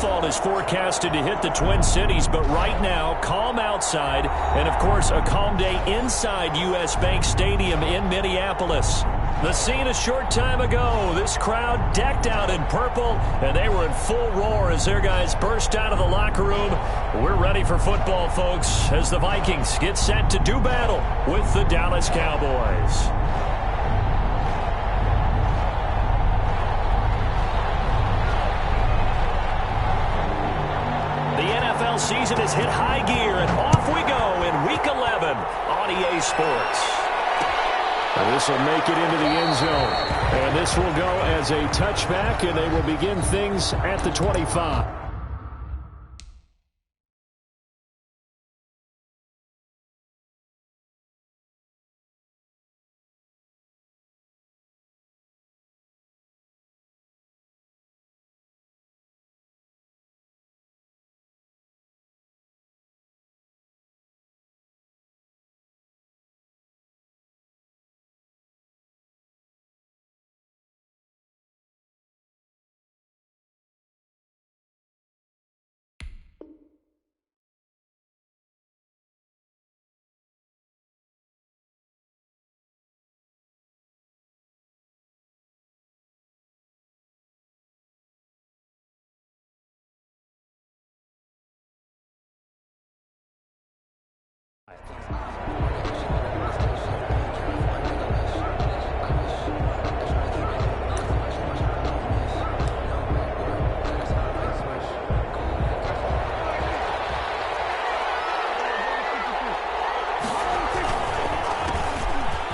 snowfall is forecasted to hit the Twin Cities, but right now, calm outside, and of course, a calm day inside U.S. Bank Stadium in Minneapolis. The scene a short time ago, this crowd decked out in purple, and they were in full roar as their guys burst out of the locker room. We're ready for football, folks, as the Vikings get set to do battle with the Dallas Cowboys. The NFL season has hit high gear, and off we go in Week 11 on EA Sports. And this will make it into the end zone. And this will go as a touchback, and they will begin things at the 25.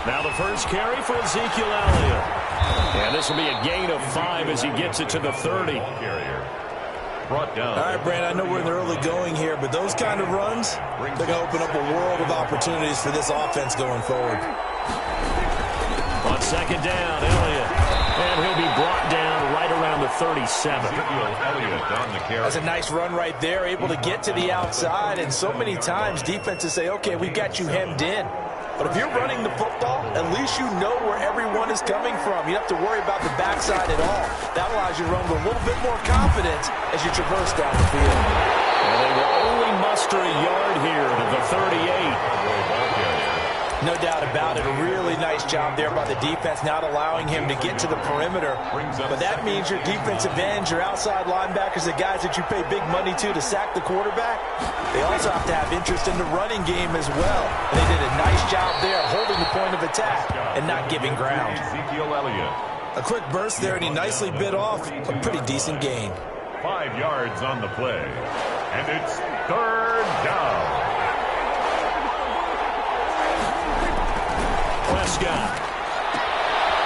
Now the first carry for Ezekiel Elliott. And this will be a gain of 5 as he gets it to the 30. Brought down. All right, Brand, I know we're in the early going here, but those kind of runs, they're going to open up a world of opportunities for this offense going forward. On second down, Elliott. And he'll be brought down right around the 37. That's a nice run right there, able to get to the outside. And so many times defenses say, okay, we've got you hemmed in. But if you're running the football, at least you know where everyone is coming from. You don't have to worry about the backside at all. That allows you to run with a little bit more confidence as you traverse down the field. And they will only muster a yard here to the 38. No doubt about it. A really nice job there by the defense, not allowing him to get to the perimeter. But that means your defensive ends, your outside linebackers, the guys that you pay big money to sack the quarterback, they also have to have interest in the running game as well. And they did a nice job there holding the point of attack and not giving ground. A quick burst there, and he nicely bit off a pretty decent gain. 5 yards on the play. And it's third down. Prescott.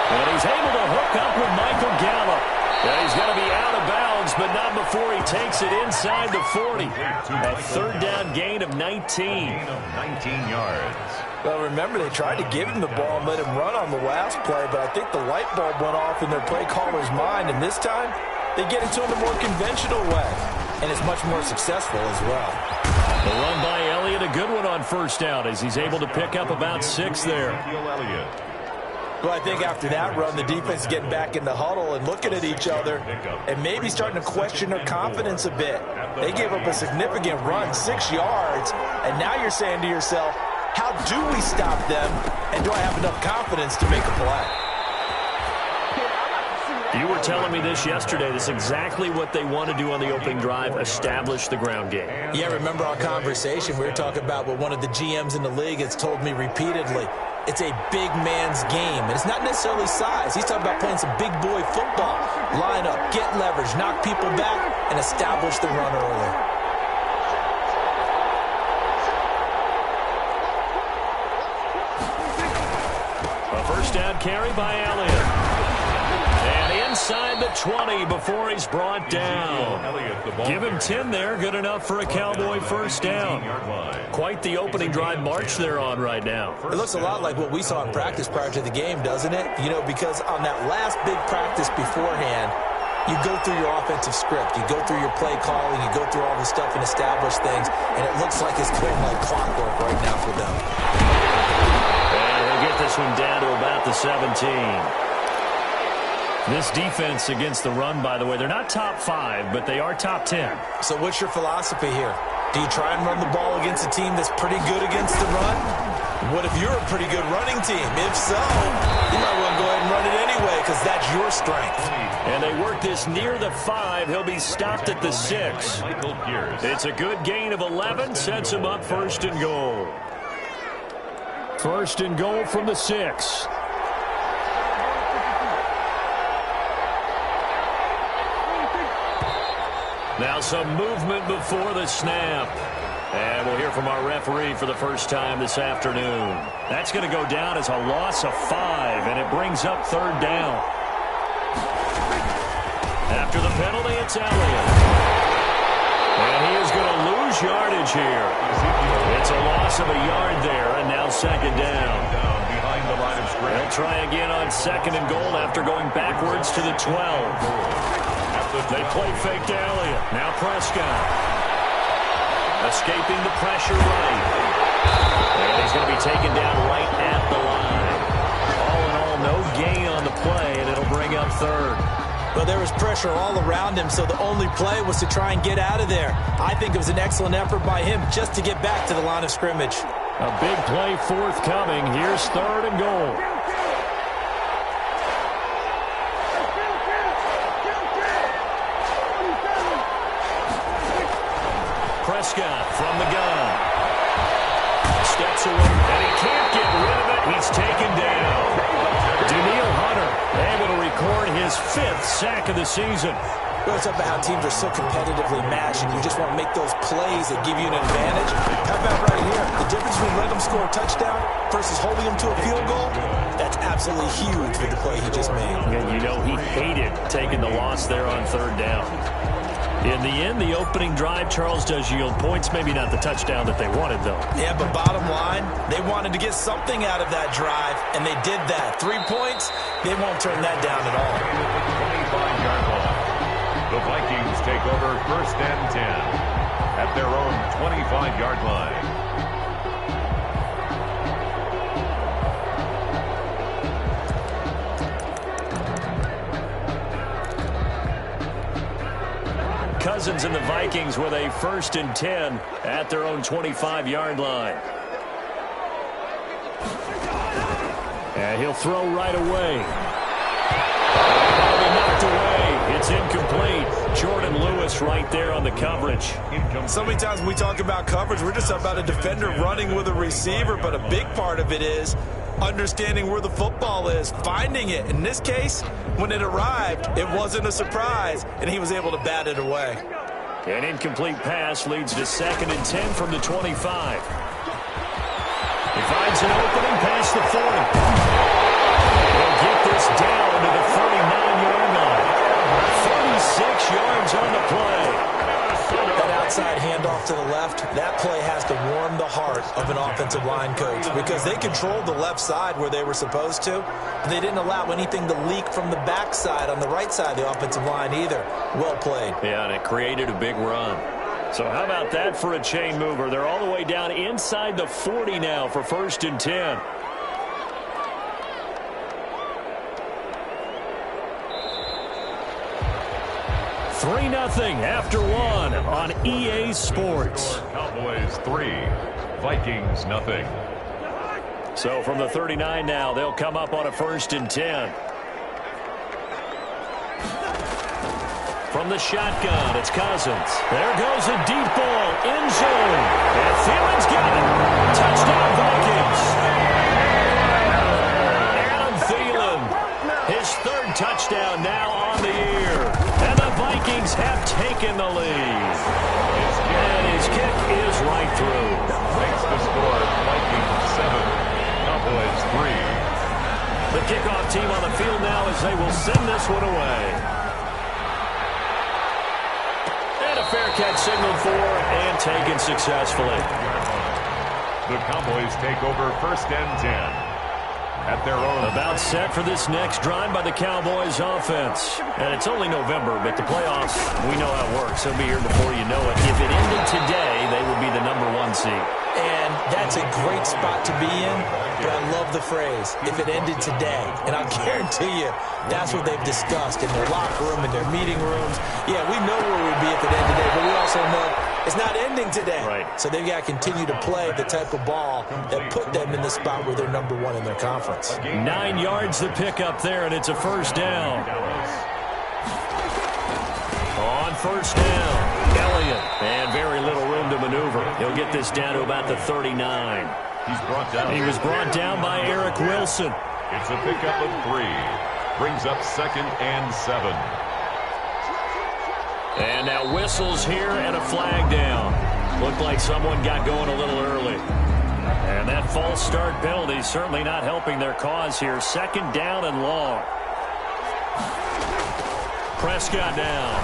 And he's able to hook up with Michael Gallup. And he's going to be out of bounds, but not before he takes it inside the 40. A third down gain of 19. 19 yards. Well, remember, they tried to give him the ball and let him run on the last play, but I think the light bulb went off in their play caller's mind, and this time they get into it in a more conventional way, and it's much more successful as well. The run by Elliott, a good one on first down as he's able to pick up about 6 there. Well, I think after that run, the defense is getting back in the huddle and looking at each other and maybe starting to question their confidence a bit. They gave up a significant run, 6 yards, and now you're saying to yourself, how do we stop them, and do I have enough confidence to make a play? You were telling me this yesterday. This is exactly what they want to do on the opening drive, establish the ground game. Yeah, remember our conversation. We were talking about what one of the GMs in the league has told me repeatedly. It's a big man's game, and it's not necessarily size. He's talking about playing some big boy football. Line up, get leverage, knock people back, and establish the run early. A first down carry by Elliott. And inside the 20 before he's brought down. Give him 10 there. Good enough for a Cowboy first down. Quite the opening drive march they're on right now. It looks a lot like what we saw in practice prior to the game, doesn't it? You know, because on that last big practice beforehand, you go through your offensive script. You go through your play calling. You go through all the stuff and establish things. And it looks like it's going like clockwork right now for them. And we'll get this one down to about the 17. This defense against the run, by the way, they're not top 5, but they are top 10. So what's your philosophy here? Do you try and run the ball against a team that's pretty good against the run? What if you're a pretty good running team? If so, you might want to go ahead and run it anyway because that's your strength. And they work this near the 5. He'll be stopped at the 6. It's a good gain of 11. Sets him up first and goal. First and goal from the 6. Now some movement before the snap. And we'll hear from our referee for the first time this afternoon. That's going to go down as a loss of 5, and it brings up third down. After the penalty, it's Elliott. And he is going to lose yardage here. It's a loss of a yard there, and now second down. Behind the line of scrimmage. They'll try again on second and goal after going backwards to the 12. They play fake to Elliott. Now Prescott. Escaping the pressure right. And he's going to be taken down right at the line. All in all, no gain on the play, and it'll bring up third. Well, there was pressure all around him, so the only play was to try and get out of there. I think it was an excellent effort by him just to get back to the line of scrimmage. A big play forthcoming. Here's third and goal. Prescott from the gun. Steps away, and he can't get rid of it. He's taken down. Daniil Hunter able to record his 5th sack of the season. It's about how teams are so competitively matched, and you just want to make those plays that give you an advantage. How about right here? The difference between letting them score a touchdown versus holding them to a field goal, that's absolutely huge with the play he just made. And you know he hated taking the loss there on third down. In the end, the opening drive, Charles, does yield points. Maybe not the touchdown that they wanted, though. Yeah, but bottom line, they wanted to get something out of that drive, and they did that. 3 points, they won't turn that down at all. 25-yard line. The Vikings take over first and 10 at their own 25-yard line. Cousins and the Vikings with a first and 10 at their own 25-yard line. And he'll throw right away. That'll be knocked away. It's incomplete. Jordan Lewis right there on the coverage. So many times when we talk about coverage, we're just talking about a defender running with a receiver, but a big part of it is understanding where the football is, finding it. In this case, when it arrived, it wasn't a surprise, and he was able to bat it away. An incomplete pass leads to second and 10 from the 25. He finds an opening past the 40. He'll get this down to the 39-yard line. 36 yards on the play. That outside handoff to the left, that play has to warm the heart of an offensive line coach because they controlled the left side where they were supposed to. They didn't allow anything to leak from the backside on the right side of the offensive line either. Well played. Yeah, and it created a big run. So how about that for a chain mover? They're all the way down inside the 40 now for first and 10. Three 0 after one on EA Sports. Cowboys 3, Vikings 0. So from the 39 now, they'll come up on a first and 10. From the shotgun, it's Cousins. There goes a deep ball, end zone. And Thielen's got it. Touchdown, Vikings. Adam Thielen, his 3rd touchdown now on the year. And the Vikings have taken the lead. And his kick is right through. Makes the score Vikings 7, Cowboys 3. The kickoff team on the field now as they will send this one away. And a fair catch signaled for and taken successfully. The Cowboys take over first and 10. At their own. About set for this next drive by the Cowboys offense. And it's only November, but the playoffs, we know how it works. They'll be here before you know it. If it ended today, they would be the the #1 seed. And that's a great spot to be in, but I love the phrase, if it ended today. And I'll guarantee you, that's what they've discussed in their locker room, in their meeting rooms. Yeah, we know where we'd be if it ended today, but we also know it's not ending today. Right. So they've got to continue to play the type of ball that put them in the spot where they're #1 in their conference. 9 yards the pick up there, and it's a first down. On first down, Elliott, and very little room to maneuver. He'll get this down to about the 39. He was brought down by Eric Wilson. It's a pickup of 3. Brings up 2nd and 7. And now whistles here and a flag down. Looked like someone got going a little early. And that false start penalty certainly not helping their cause here. 2nd down and long. Prescott down.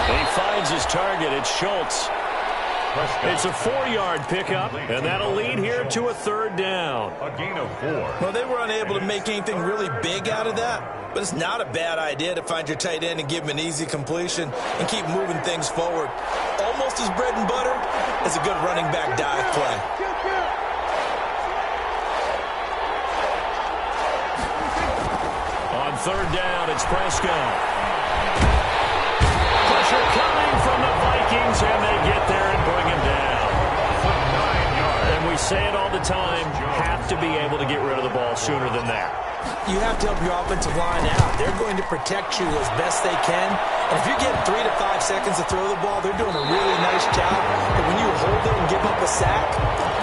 He finds his target. It's Schultz. It's a 4-yard pickup, and that'll lead here to a 3rd down. A gain of 4. Well, they were unable to make anything really big out of that, but it's not a bad idea to find your tight end and give him an easy completion and keep moving things forward. Almost as bread and butter as a good running back dive play. On 3rd down, it's Prescott. Pressure coming from the Vikings, and they get there and bring him down. 9 yards. And we say it all the time, have to be able to get rid of the ball sooner than that. You have to help your offensive line out. They're going to protect you as best they can. And if you're getting 3 to 5 seconds to throw the ball, they're doing a really nice job. But when you hold it and give up a sack,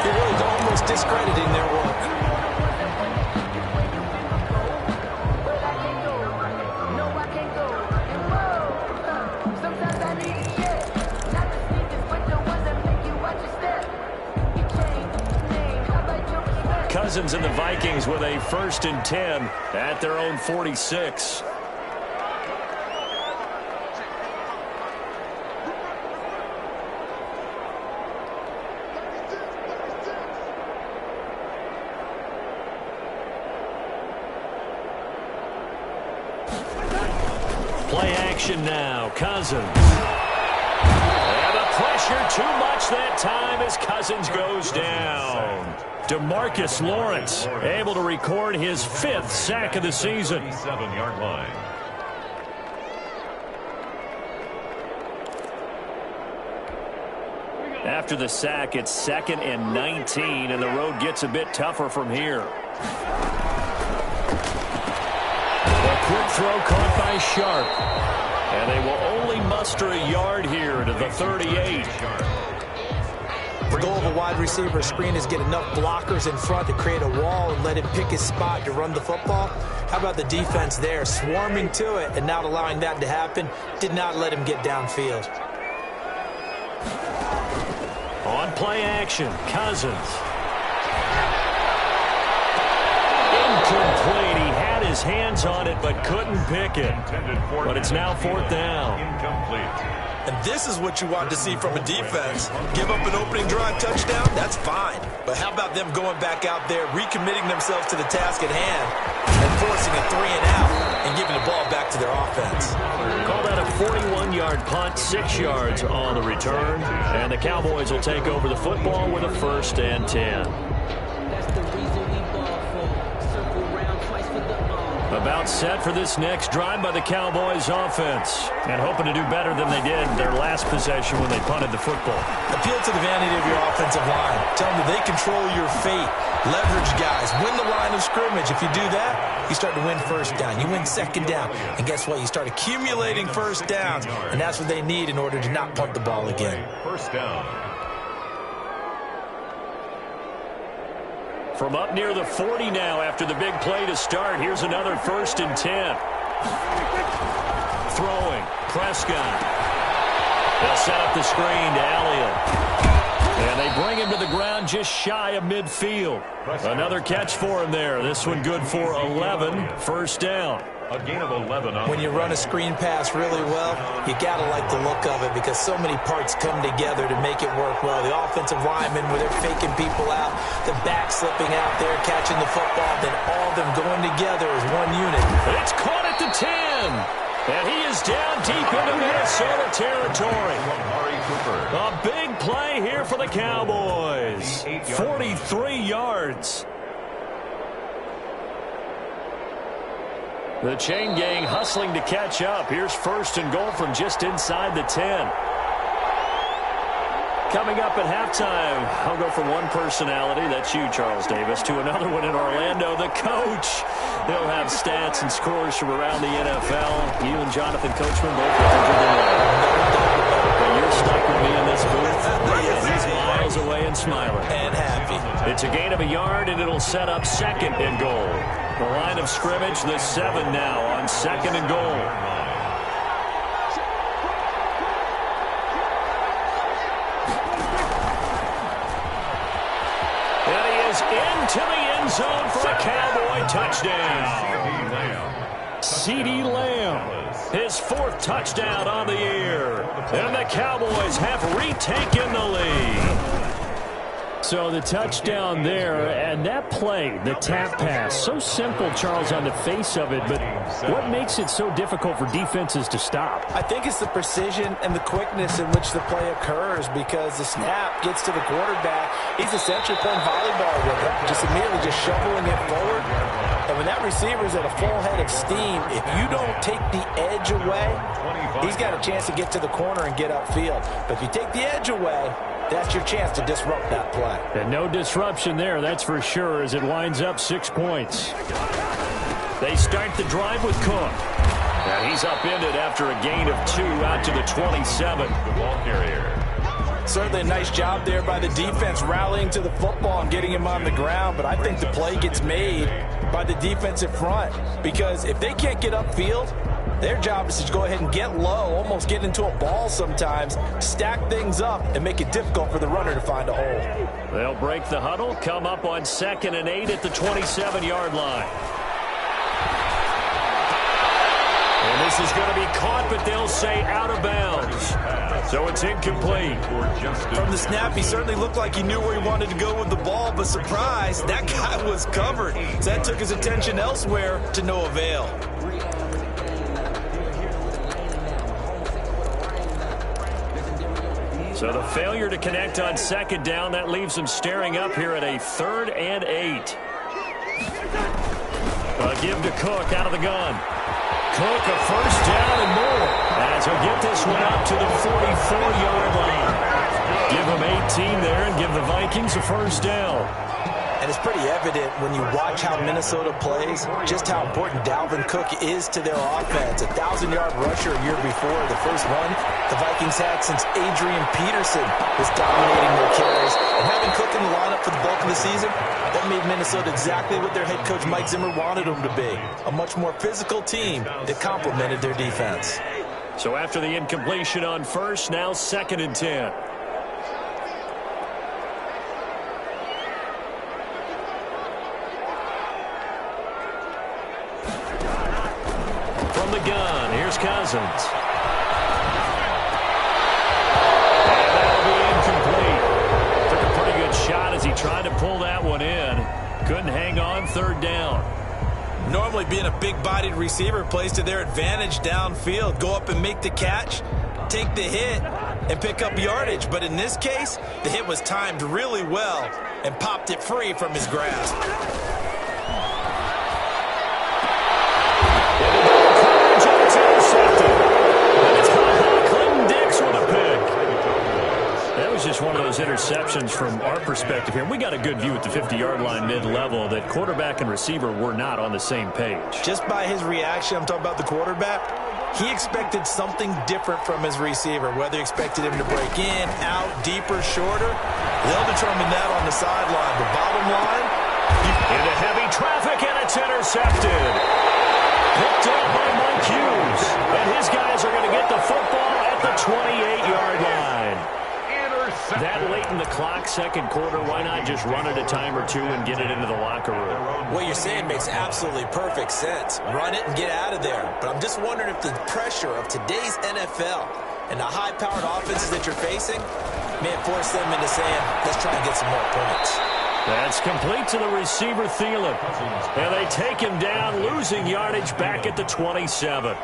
you're really almost discrediting their work. Cousins and the Vikings with a 1st and 10 at their own 46. Play action now. Cousins. And the pressure too much that time as Cousins goes down. DeMarcus Lawrence able to record his 5th sack of the season. 7-yard line. After the sack, it's 2nd and 19, and the road gets a bit tougher from here. A quick throw caught by Sharp. And they will only muster a yard here to the 38. The goal of a wide receiver screen is get enough blockers in front to create a wall and let him pick his spot to run the football. How about the defense there, swarming to it and not allowing that to happen? Did not let him get downfield. On play action, Cousins. Incomplete. He had his hands on it but couldn't pick it. But it's now 4th down. Incomplete. And this is what you want to see from a defense. Give up an opening drive touchdown, that's fine. But how about them going back out there, recommitting themselves to the task at hand, and forcing a 3 and out and giving the ball back to their offense. Call that a 41-yard punt, 6 yards on the return. And the Cowboys will take over the football with a 1st and 10. About set for this next drive by the Cowboys offense. And hoping to do better than they did their last possession when they punted the football. Appeal to the vanity of your offensive line. Tell them that they control your fate. Leverage guys. Win the line of scrimmage. If you do that, you start to win 1st down. You win 2nd down. And guess what? You start accumulating 1st downs. And that's what they need in order to not punt the ball again. 1st down. From up near the 40 now after the big play to start. Here's another 1st and 10. Throwing. Prescott. They'll set up the screen to Elliott. And they bring him to the ground just shy of midfield. Another catch for him there. This one good for 11. 1st down. A gain of 11. When you run a screen pass really well, you got to like the look of it because so many parts come together to make it work well. The offensive linemen, where they're faking people out, the back slipping out there, catching the football, then all of them going together as one unit. It's caught at the 10. And he is down deep into Minnesota territory. Cooper. A big play here for the Cowboys. 43 yards. The chain gang hustling to catch up. Here's 1st and goal from just inside the 10. Coming up at halftime, I'll go from one personality, that's you, Charles Davis, to another one in Orlando, the coach. He'll have stats and scores from around the NFL. You and Jonathan Coachman both get to you're stuck with me in this booth. He's miles away and smiling. And happy. It's a gain of a yard, and it'll set up 2nd and goal. The line of scrimmage, the 7 now on 2nd and goal. Into the end zone for a Cowboy touchdown. CeeDee Lamb, his 4th touchdown on the year. And the Cowboys have retaken the lead. So the touchdown there, and that play, the tap pass, so simple, Charles, on the face of it, but what makes it so difficult for defenses to stop? I think it's the precision and the quickness in which the play occurs, because the snap gets to the quarterback. He's essentially playing volleyball with it, just immediately just shoveling it forward. And when that receiver's at a full head of steam, if you don't take the edge away, he's got a chance to get to the corner and get upfield. But if you take the edge away, that's your chance to disrupt that play. And no disruption there, that's for sure, as it winds up 6 points. They start the drive with Cook. Now he's upended after a gain of 2 out to the 27. The ball carrier. Certainly a nice job there by the defense rallying to the football and getting him on the ground, but I think the play gets made by the defensive front, because if they can't get upfield, their job is to go ahead and get low, almost get into a ball sometimes, stack things up, and make it difficult for the runner to find a hole. They'll break the huddle, come up on 2nd and 8 at the 27-yard line. And this is going to be caught, but they'll say out of bounds. So it's incomplete. From the snap, he certainly looked like he knew where he wanted to go with the ball, but surprise, that guy was covered. So that took his attention elsewhere to no avail. So the failure to connect on 2nd down, that leaves them staring up here at a 3rd and 8. A give to Cook out of the gun. Cook, a 1st down and more, as he'll get this one up to the 44-yard line. Give him 18 there and give the Vikings a 1st down. And it's pretty evident when you watch how Minnesota plays, just how important Dalvin Cook is to their offense. A 1,000-yard rusher a year before. The first one the Vikings had since Adrian Peterson was dominating their carries. And having Cook in the lineup for the bulk of the season, that made Minnesota exactly what their head coach Mike Zimmer wanted them to be. A much more physical team that complemented their defense. So after the incompletion on 1st, now 2nd and 10. The gun. Here's Cousins. And that'll be incomplete. Took a pretty good shot as he tried to pull that one in. Couldn't hang on 3rd down. Normally being a big-bodied receiver plays to their advantage downfield. Go up and make the catch, take the hit, and pick up yardage. But in this case, the hit was timed really well and popped it free from his grasp. Just one of those interceptions from our perspective here. We got a good view at the 50-yard line mid-level that quarterback and receiver were not on the same page. Just by his reaction, I'm talking about the quarterback, he expected something different from his receiver, whether he expected him to break in, out, deeper, shorter. They'll determine that on the sideline. The bottom line, into heavy traffic, and it's intercepted. Picked up by Mike Hughes. And his guys are going to get the football at the 28-yard line. That late in the clock, 2nd quarter, why not just run it a time or 2 and get it into the locker room? What you're saying makes absolutely perfect sense. Run it and get out of there. But I'm just wondering if the pressure of today's NFL and the high-powered offenses that you're facing may have forced them into saying, let's try and get some more points. That's complete to the receiver, Thielen. And they take him down, losing yardage back at the 27.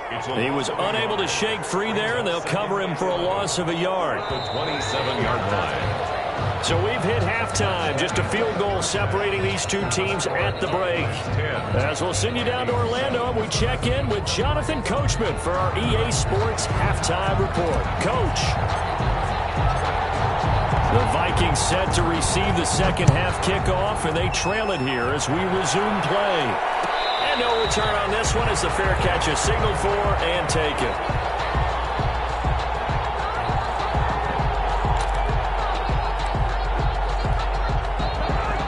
He was unable to shake free there, and they'll cover him for a loss of a yard. The 27-yard line. So we've hit halftime. Just a field goal separating these two teams at the break. As we'll send you down to Orlando, we check in with Jonathan Coachman for our EA Sports Halftime Report. Coach. The Vikings set to receive the second half kickoff, and they trail it here as we resume play. And no return on this one as the fair catch is signaled for and taken.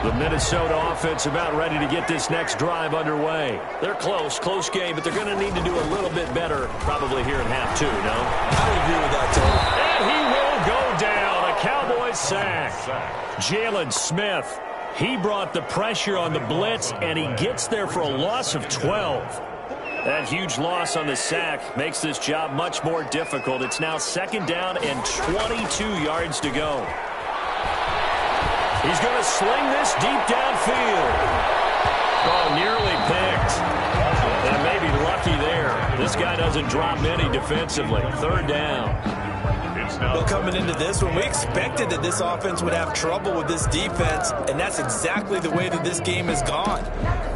The Minnesota offense about ready to get this next drive underway. They're close game, but they're going to need to do a little bit better probably here in half two, no? I would agree with that, Tony. And he will go down. A Cowboys sack. Jalen Smith, he brought the pressure on the blitz, and he gets there for a loss of 12. That huge loss on the sack makes this job much more difficult. It's now second down and 22 yards to go. He's going to sling this deep downfield. Oh, nearly picked. And maybe lucky there. This guy doesn't drop many defensively. Third down. Well, coming into this one, we expected that this offense would have trouble with this defense, and that's exactly the way that this game has gone.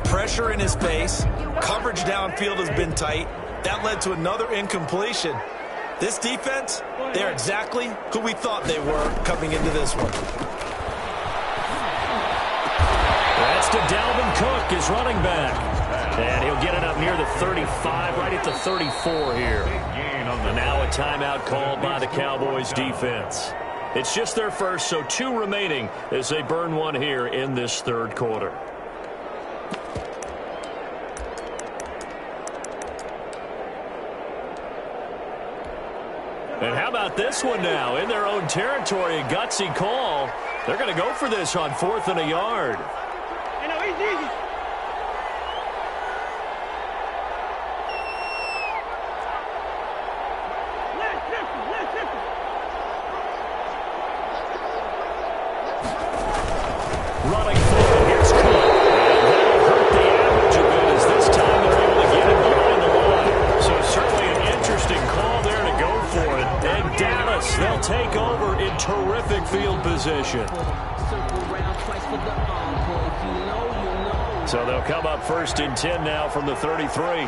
Pressure in his face. Coverage downfield has been tight. That led to another incompletion. This defense, they're exactly who we thought they were coming into this one. That's to Dalvin Cook, his running back. And he'll get it up near the 35, right at the 34 here. And now a timeout called by the Cowboys defense. It's just their first, so 2 remaining as they burn one here in this third quarter. And how about this one now? In their own territory, a gutsy call. They're going to go for this on 4th and a yard. Running forward, here's Cook. And that'll hurt the average a bit as this time they're able to get him behind the line. So certainly an interesting call there to go for it. And Dallas, they'll take over in terrific field position. So they'll come up 1st and 10 now from the 33.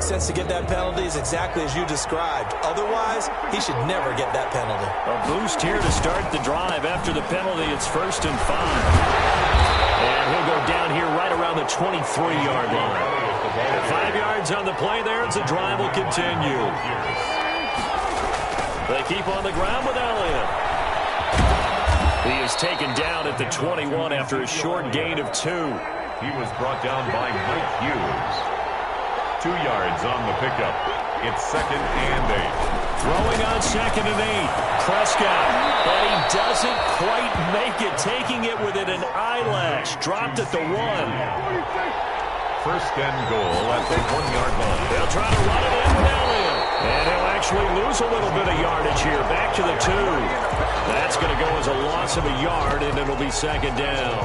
Sense to get that penalty is exactly as you described. Otherwise, he should never get that penalty. A boost here to start the drive. After the penalty, it's 1st and 5. And he'll go down here right around the 23-yard line. 5 yards on the play there as the drive will continue. They keep on the ground with Elliott. He is taken down at the 21 after a short gain of 2. He was brought down by Mike Hughes. 2 yards on the pickup. It's 2nd and 8. Throwing on 2nd and 8. Prescott. But he doesn't quite make it. Taking it within an eyelash. Dropped at the 1. 1st and goal at the 1-yard line. They'll try to run it in with Elliott. And he'll actually lose a little bit of yardage here. Back to the 2. That's going to go as a loss of a yard, and it'll be 2nd down.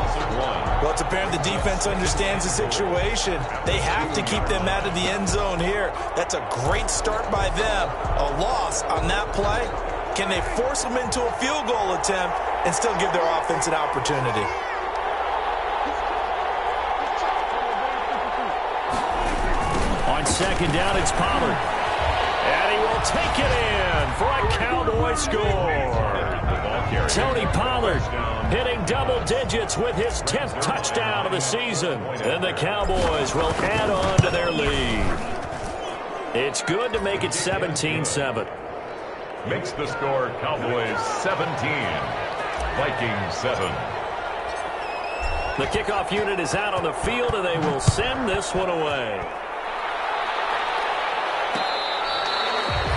Well, it's apparent the defense understands the situation. They have to keep them out of the end zone here. That's a great start by them. A loss on that play. Can they force them into a field goal attempt and still give their offense an opportunity? On 2nd down, it's Pollard. And he will take it in for a Cowboy score. Tony Pollard hitting double digits with his 10th touchdown of the season. And the Cowboys will add on to their lead. It's good to make it 17-7. Makes the score Cowboys 17, Vikings 7. The kickoff unit is out on the field, and they will send this one away.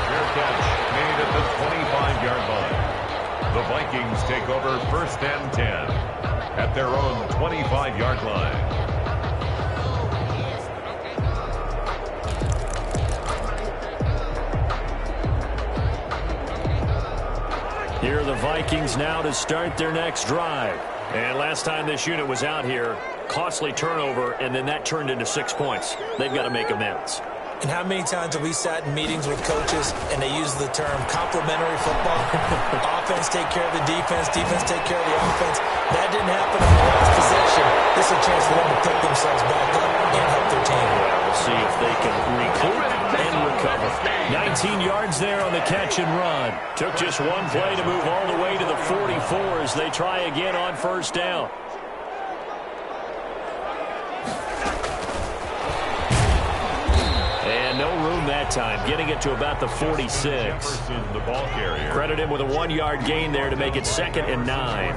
Fair catch made at the 25-yard line. The Vikings take over 1st and 10 at their own 25-yard line. Here are the Vikings now to start their next drive. And last time this unit was out here, costly turnover, and then that turned into 6 points. They've got to make amends. And how many times have we sat in meetings with coaches and they use the term complementary football? Offense take care of the defense, defense take care of the offense. That didn't happen on the last possession. This is a chance for them to pick themselves back up and help their team. We'll see if they can recoup and recover. 19 yards there on the catch and run. Took just one play to move all the way to the 44 as they try again on 1st down. And no room that time, getting it to about the 46. The ball carrier. Credit him with a 1-yard gain there to make it 2nd and 9.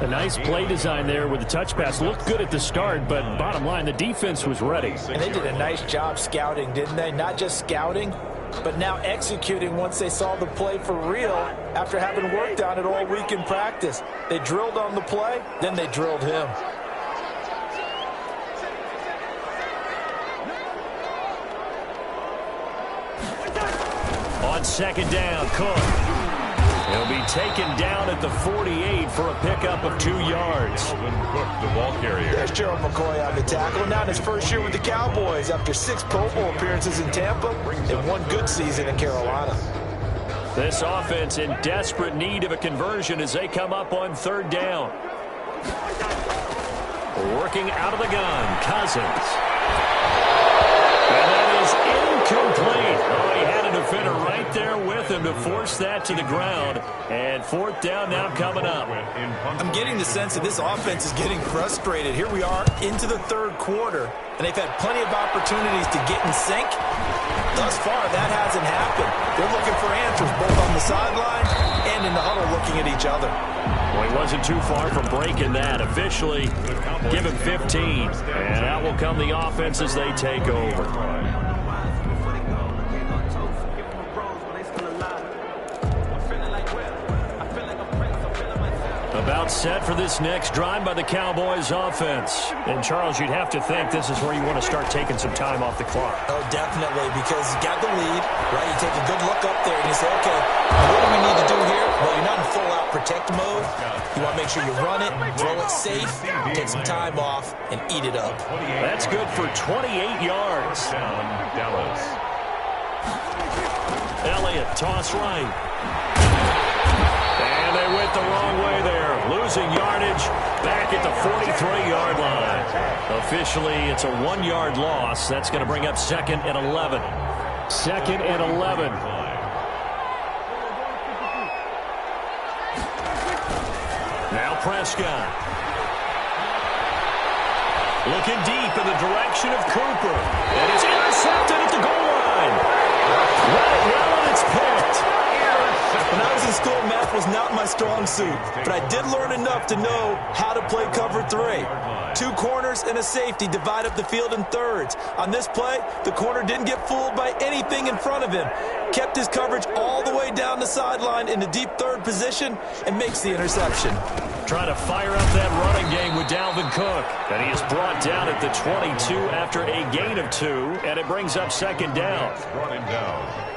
A nice play design there with the touch pass. Looked good at the start, but bottom line, the defense was ready. And they did a nice job scouting, didn't they? Not just scouting, but now executing once they saw the play for real after having worked on it all week in practice. They drilled on the play, then they drilled him. On 2nd down, Cook. He'll be taken down at the 48 for a pickup of 2 yards. Cook, the ball carrier. There's Gerald McCoy on the tackle. Now in his first year with the Cowboys after 6 Pro Bowl appearances in Tampa and 1 good season in Carolina. This offense in desperate need of a conversion as they come up on 3rd down. Working out of the gun, Cousins. And that is incomplete. Oh, he had a defender right there with him to force that to the ground. And 4th down now coming up. I'm getting the sense that this offense is getting frustrated. Here we are into the 3rd quarter, and they've had plenty of opportunities to get in sync. Thus far, that hasn't happened. They're looking for answers both on the sideline and in the huddle looking at each other. Well, he wasn't too far from breaking that. Officially, give him 15. And out will come the offense as they take over. About set for this next drive by the Cowboys offense. And, Charles, you'd have to think this is where you want to start taking some time off the clock. Oh, definitely, because you got the lead, right? You take a good look up there and you say, okay, what do we need to do here? Well, you're not in full-out protect mode. You want to make sure you run it, throw it safe, take some time off, and eat it up. That's good for 28 yards. Dallas. Elliott, toss right. And they went the wrong way there. Losing yardage back at the 43-yard line. Officially, it's a 1-yard loss. That's going to bring up 2nd and 11. 2nd and 11. Now Prescott. Looking deep in the direction of Cooper. And it's intercepted at the goal line. Right well, and it's picked. When I was in school, math was not my strong suit, but I did learn enough to know how to play cover 3. 2 corners and a safety divide up the field in thirds. On this play, the corner didn't get fooled by anything in front of him. Kept his coverage all the way down the sideline in the deep 3rd position and makes the interception. Trying to fire up that running game with Dalvin Cook. And he is brought down at the 22 after a gain of 2, and it brings up 2nd down. Brought him down.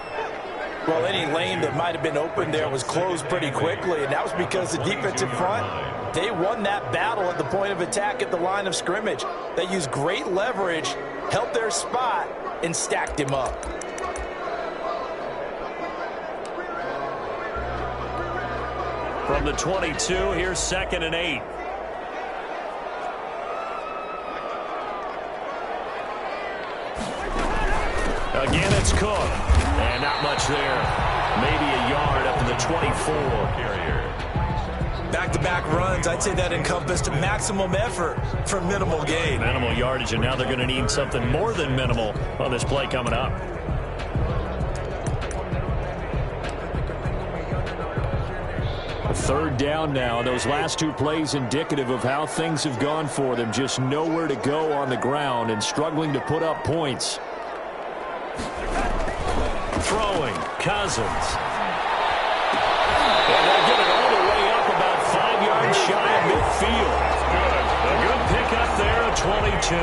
Well, any lane that might have been open there was closed pretty quickly, and that was because the defensive front, they won that battle at the point of attack at the line of scrimmage. They used great leverage, held their spot, and stacked him up. From the 22, here's 2nd and 8. Again, it's Cook. And not much there. Maybe a yard up to the 24. Back-to-back runs, I'd say that encompassed maximum effort for minimal gain. Minimal yardage, and now they're going to need something more than minimal on this play coming up. A 3rd down now. Those last 2 plays indicative of how things have gone for them. Just nowhere to go on the ground and struggling to put up points. Throwing, Cousins. And they'll get it all the way up about 5 yards shy of midfield. A good pickup there at 22.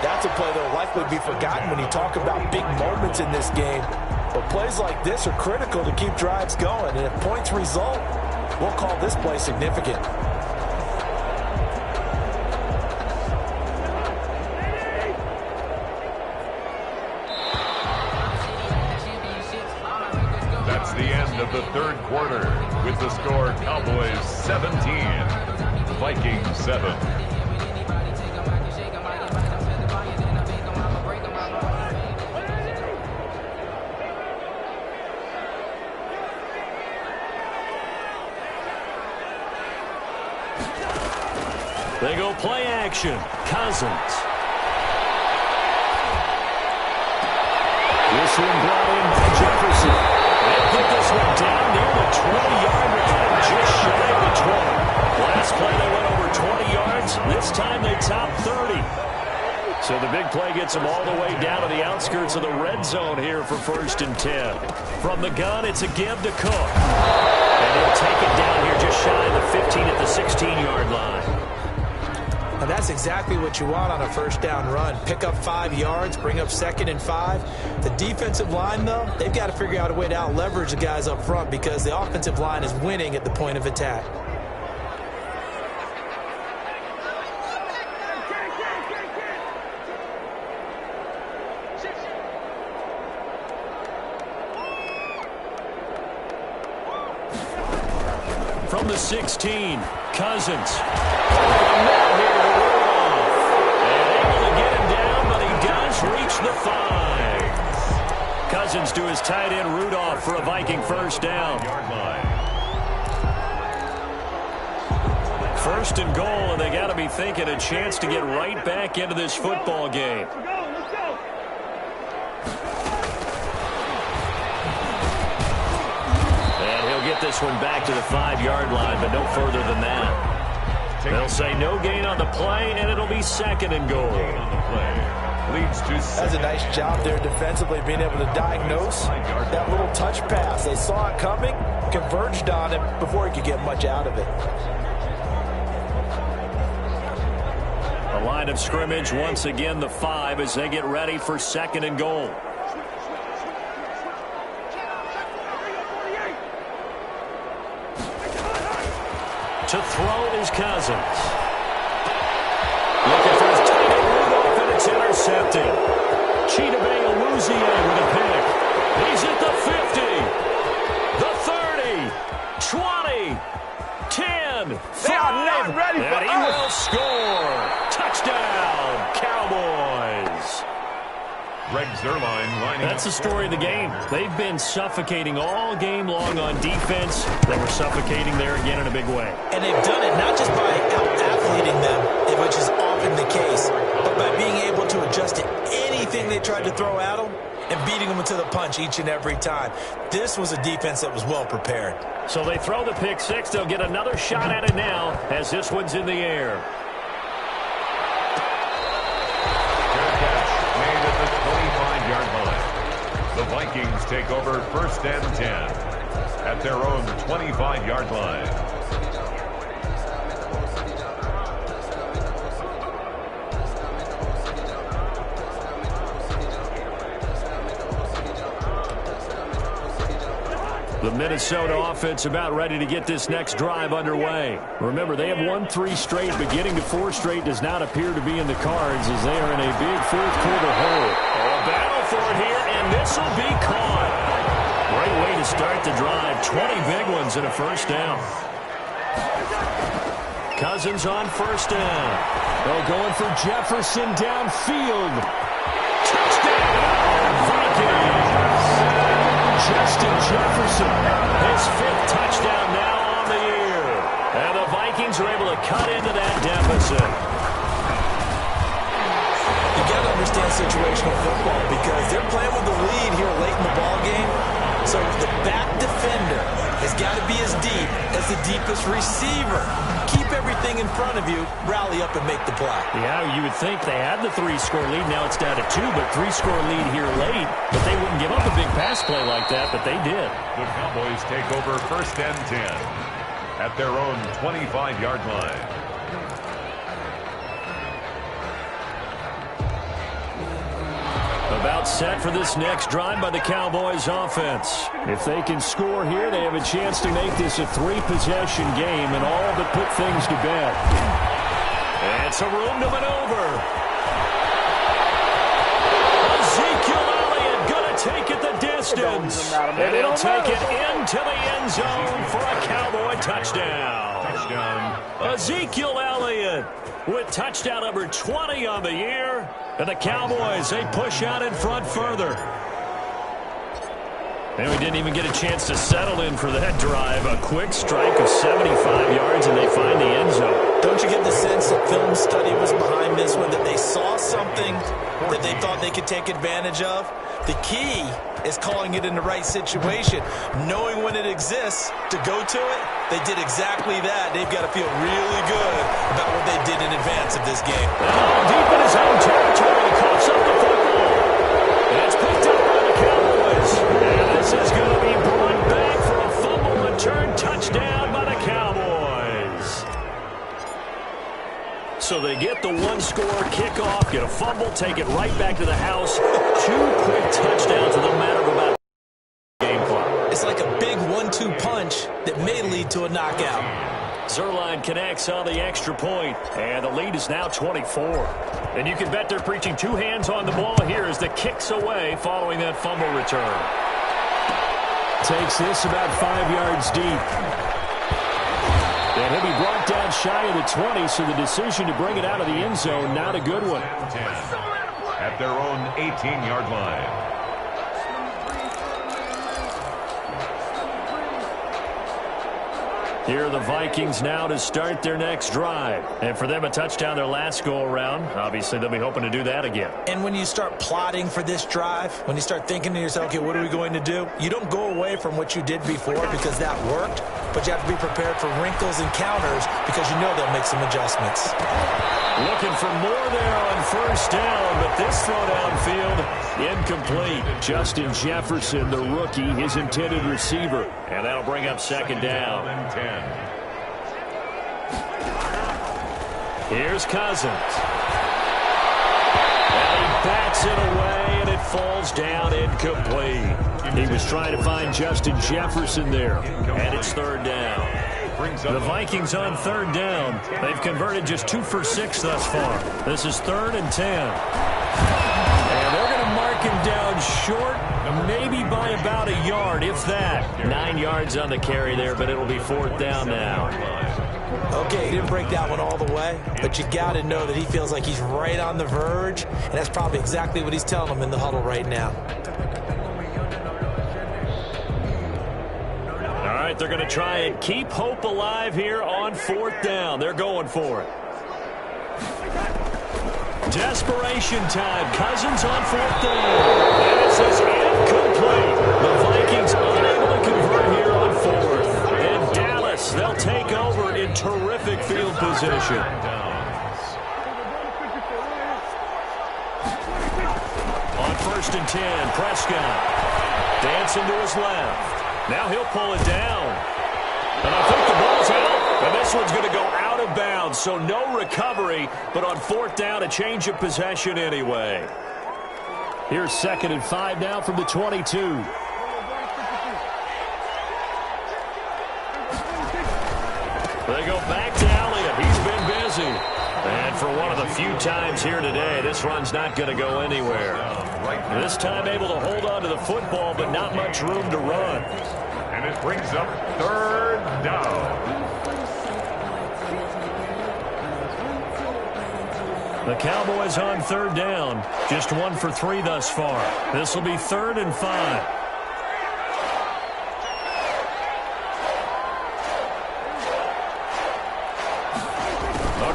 That's a play that will likely be forgotten when you talk about big moments in this game. But plays like this are critical to keep drives going. And if points result, we'll call this play significant. That's the end of the third quarter with the score Cowboys 17, Vikings 7. They go play action. Cousins. This one brought in by Jefferson. They put this one down near the 20-yard line, just shy of the 20. Last play they went over 20 yards. This time they top 30. So the big play gets them all the way down to the outskirts of the red zone here for 1st and 10. From the gun, it's a give to Cook. And he'll take it down here just shy of the 15 at the 16-yard line. Now that's exactly what you want on a first down run. Pick up 5 yards, bring up 2nd and 5. The defensive line, though, they've got to figure out a way to out-leverage the guys up front because the offensive line is winning at the point of attack. From the 16, Cousins. Now here to Rudolph. And able to get him down, but he does reach the 5. Cousins to his tight end Rudolph for a Viking first down. 1st and goal, and they got to be thinking a chance to get right back into this football game. Get this one back to the 5-yard line, but no further than that. They'll say no gain on the play, and it'll be 2nd and goal. That's a nice job there defensively, being able to diagnose that little touch pass. They saw it coming, converged on it before he could get much out of it. The line of scrimmage, once again, the 5 as they get ready for 2nd and goal. To throw is Cousins. Looking for his tight end Rudolph, and it's intercepted. Chidobe Awuzie with a pick. He's at the 50, the 30, 20, 10, 5, and he will score. Touchdown, Cowboys. Greg Zuerlein lining. That's the story of the game. They've been suffocating all game long on defense. They were suffocating there again in a big way. And they've done it not just by out-athleting them, which is often the case, but by being able to adjust to anything they tried to throw at them and beating them to the punch each and every time. This was a defense that was well prepared. So they throw the pick six. They'll get another shot at it now as this one's in the air. The Vikings take over 1st and 10 at their own 25-yard line. The Minnesota offense about ready to get this next drive underway. Remember, they have won 3 straight, but getting to 4 straight does not appear to be in the cards as they are in a big fourth-quarter hole. A battle for it here, and this will be caught. Great way to start the drive. 20 big ones and a first down. Cousins on first down. They're going for Jefferson downfield. Touchdown, Vikings. Justin Jefferson, his 5th touchdown now on the year. And the Vikings are able to cut into that deficit. You got to understand situational football because they're playing with the lead here late in the ball game. So the back defender has got to be as deep as the deepest receiver. Keep everything in front of you, rally up and make the play. Yeah, you would think they had the 3-score lead. Now it's down to 2, but 3-score lead here late. But they wouldn't give up a big pass play like that, but they did. The Cowboys take over 1st and 10 at their own 25-yard line. About set for this next drive by the Cowboys offense. If they can score here, they have a chance to make this a 3-possession game and all but put things to bed. It's a room to maneuver. Ezekiel Elliott going to take it the distance. And he'll take it into the end zone for a Cowboy touchdown. Ezekiel Elliott with touchdown number 20 on the year. And the Cowboys, they push out in front further. And we didn't even get a chance to settle in for that drive. A quick strike of 75 yards, and they find the end zone. Don't you get the sense that film study was behind this one, that they saw something that they thought they could take advantage of? The key is calling it in the right situation, knowing when it exists to go to it. They did exactly that. They've got to feel really good about what they did in advance of this game. Deep in his own territory, he coughs up the football. And it's picked up by the Cowboys. And this is going to be brought back for a fumble return touchdown by the Cowboys. So they get the 1-score kickoff, get a fumble, take it right back to the house. 2 quick touchdowns with a matter of about game clock. It's like a big 1-2 punch that may lead to a knockout. Zerline connects on the extra point, and the lead is now 24. And you can bet they're preaching 2 hands on the ball here as the kick's away following that fumble return. Takes this about 5 yards deep. And he'll be brought down shy of the 20, so the decision to bring it out of the end zone, not a good one. At their own 18-yard line. Here are the Vikings now to start their next drive. And for them, a touchdown their last go-around. Obviously, they'll be hoping to do that again. And when you start plotting for this drive, when you start thinking to yourself, okay, what are we going to do? You don't go away from what you did before because that worked, but you have to be prepared for wrinkles and counters because you know they'll make some adjustments. Looking for more there on 1st down, but this throw downfield, incomplete. Justin Jefferson, the rookie, his intended receiver. And that'll bring up 2nd down. And 10. Here's Cousins. And he bats it away, and it falls down incomplete. He was trying to find Justin Jefferson there, and it's 3rd down. The Vikings on 3rd down. They've converted just 2 for 6 thus far. This is 3rd and 10. And they're going to mark him down short, maybe by about a yard, if that. 9 yards on the carry there, but it'll be 4th down now. Okay, he didn't break that one all the way, but you got to know that he feels like he's right on the verge, and that's probably exactly what he's telling them in the huddle right now. They're going to try and keep hope alive here on 4th down. They're going for it. Desperation time. Cousins on 4th down. And it says incomplete. The Vikings unable to convert here on 4th. And Dallas, they'll take over in terrific field position. On 1st and 10, Prescott dancing to his left. Now he'll pull it down. And I think the ball's out. And this one's going to go out of bounds. So no recovery. But on 4th down, a change of possession anyway. Here's 2nd and 5 now from the 22. They go back to Elliott. He's been busy. And for one of the few times here today, this run's not going to go anywhere. This time able to hold on to the football, but not much room to run. And it brings up 3rd down. The Cowboys on 3rd down. Just 1 for 3 thus far. This will be 3rd and 5.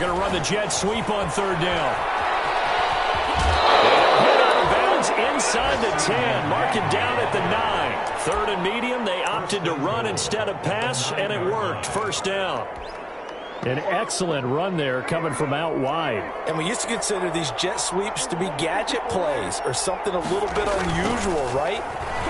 They're going to run the jet sweep on 3rd down. Hit out of bounds inside the 10. Mark it down at the 9. Third and medium, they opted to run instead of pass, and it worked. First down. An excellent run there coming from out wide. And we used to consider these jet sweeps to be gadget plays or something a little bit unusual, right?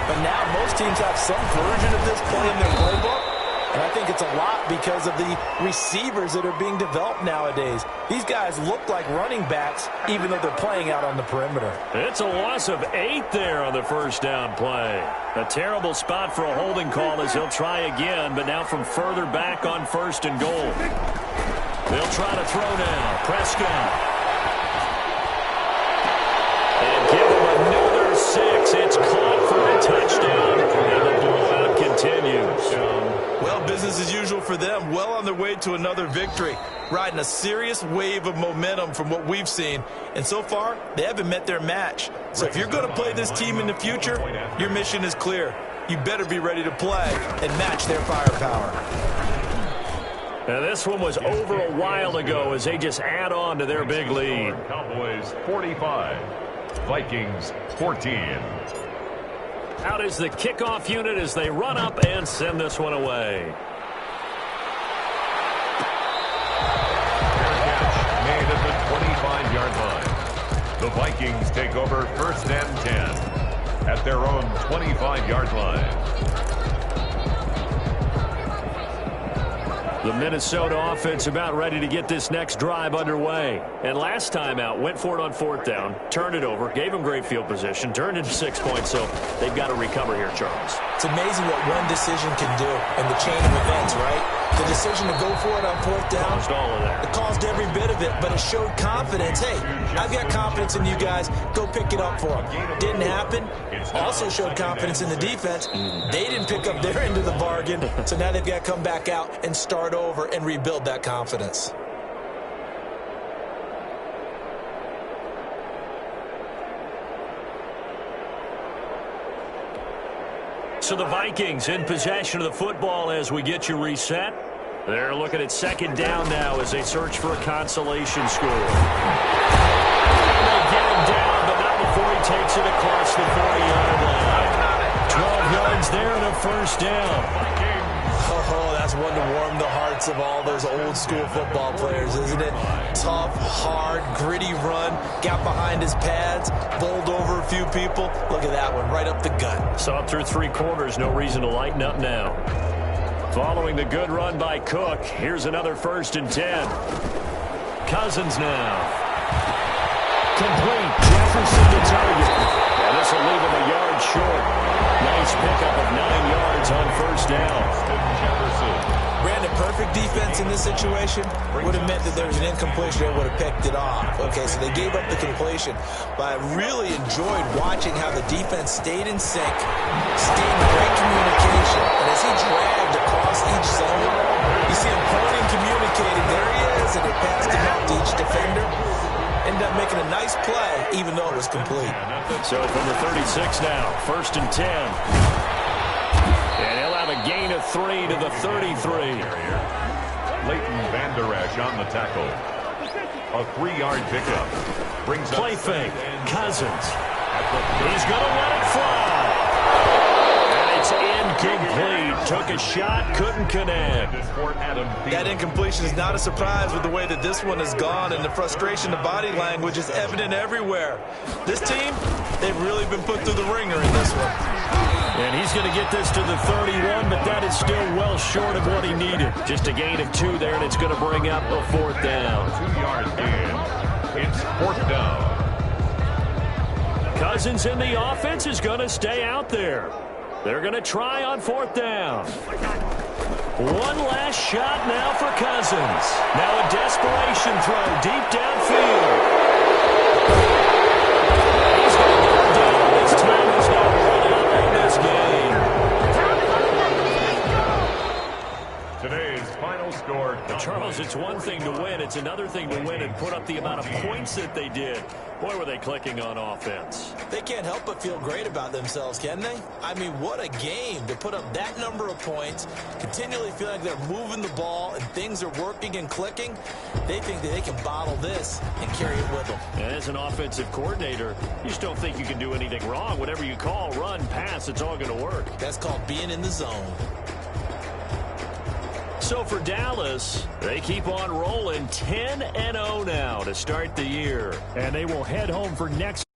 But now most teams have some version of this play in their playbook. And I think it's a lot because of the receivers that are being developed nowadays. These guys look like running backs even though they're playing out on the perimeter. It's a loss of 8 there on the first down play. A terrible spot for a holding call as he'll try again, but now from further back on first and goal. They'll try to throw now. Prescott. And give him another 6. It's caught for a touchdown, and the blowout continues. Well, business as usual for them. Well on their way to another victory. Riding a serious wave of momentum from what we've seen. And so far, they haven't met their match. So if you're going to play this team in the future, your mission is clear. You better be ready to play and match their firepower. Now this one was over a while ago as they just add on to their big lead. Cowboys 45, Vikings 14. Out is the kickoff unit as they run up and send this one away. Catch made at the 25-yard line. The Vikings take over first and 10 at their own 25-yard line. The Minnesota offense about ready to get this next drive underway. And last time out, went for it on fourth down, turned it over, gave them great field position, turned into 6 points, so they've got to recover here, Charles. It's amazing what one decision can do in the chain of events, right? The decision to go for it on fourth down, Caused all of that. It caused every bit of it, but it showed confidence. Hey, I've got confidence in you guys. Go pick it up for them. Didn't happen. Also showed confidence in the defense. They didn't pick up their end of the bargain, so now they've got to come back out and start over and rebuild that confidence. So the Vikings in possession of the football as we get you reset. They're looking at second down now as they search for a consolation score. And they get him down, but not before he takes it across the 40-yard line. 12 yards there and a first down. Oh, that's one to warm the hearts of all those old school football players, isn't it? Tough, hard, gritty run, got behind his pads, bowled over a few people. Look at that one, right up the gut. Saw it through 3 quarters, no reason to lighten up now. Following the good run by Cook, here's another first and 10. Cousins now. Complete, Jefferson to target. And this will leave him a yard short. Nice pickup of 9 yards on first down. Brandon, perfect defense in this situation would have meant that there was an incompletion and would have picked it off. Okay, so they gave up the completion. But I really enjoyed watching how the defense stayed in sync, stayed in great communication. And as he dragged across each zone, you see him pointing, communicating. There he is, and they passed him out to each defender. Ended up making a nice play, even though it was complete. So from the 36 now, first and 10. And he'll have a gain of 3 to the 33. Leighton Vander Esch on the tackle. A 3-yard pickup. Brings up Play fake. Cousins. He's going to let it fly. And it's incomplete. Took a shot, couldn't connect. That incompletion is not a surprise with the way that this one has gone, and the frustration, the body language is evident everywhere. This team, they've really been put through the ringer in this one. And he's going to get this to the 31, but that is still well short of what he needed. Just a gain of 2 there, and it's going to bring up a fourth down. 2-yard gain. It's fourth down. Cousins in the offense is going to stay out there. They're going to try on fourth down. One last shot now for Cousins. Now a desperation throw deep downfield. He's going to go down. His time is now run out in this game. Today's final score. Charles, it's one thing to win. It's another thing to win and put up the amount of points that they did. Boy, were they clicking on offense. They can't help but feel great about themselves, can they? I mean, what a game to put up that number of points, continually feeling like they're moving the ball and things are working and clicking. They think that they can bottle this and carry it with them. And as an offensive coordinator, you just don't think you can do anything wrong. Whatever you call, run, pass, it's all going to work. That's called being in the zone. So for Dallas, they keep on rolling 10-0 now to start the year. And they will head home for next